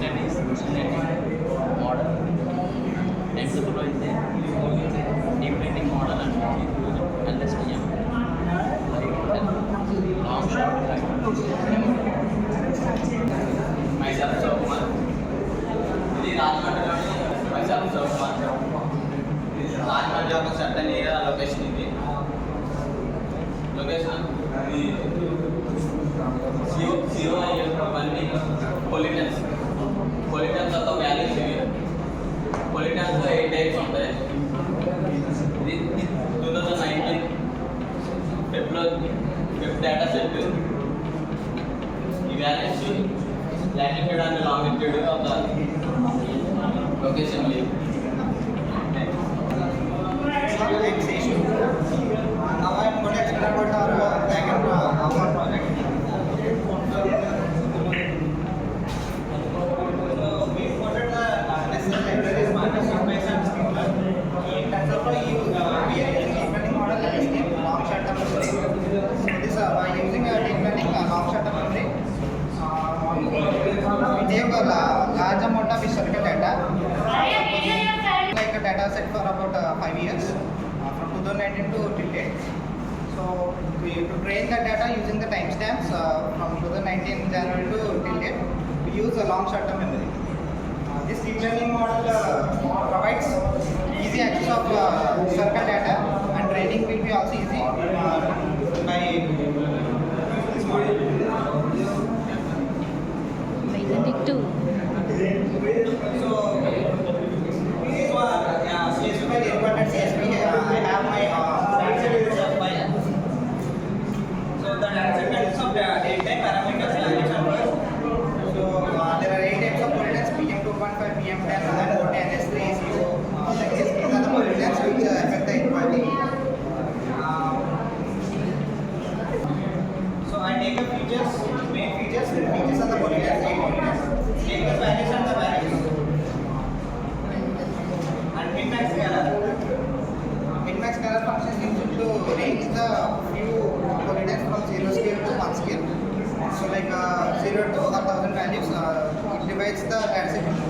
That is model. Example is there. Deep learning model and LSTM. Long short like myself Sokumar. This is Rajmandir. Myself Sokumar. Rajmandir of a certain area location is there. Location CO pollutants. Pollutants of the values here. Pollutants 8 types ఉంటాయి. ఇది 2019 fifth data set. ఈ values latitude and longitude of the location leave. Now I am going to explain about our diagram of our project. So we wanted the necessary libraries, markers, space and scheduler. In terms of we are using deep learning model that is named long short-term memory. So this by using a deep learning long short-term memory, we take a large amount of historical data, like a data set for about 5 years. From 2019 to till date. So to train the data using the timestamps from 2019 January to till date, we use a long short-term memory. This deep learning model provides easy access of historical data, and training will be also easy by this model. So these were CSV by the important CSV. I have my file. So the data set consists of date time parameters, language and words. So there are 8 types of pollutants: PM2.5, PM10, and NS3, CO. These are the pollutants which affect the air quality. So I take the features, main features of the pollutants, 8 pollutants. Take the values and the values. And min-max scalar. Min-max scalar function is used to range the few pollutants from 0 scale to 1 scale. So like 0 to 1000 values, it divides the data set into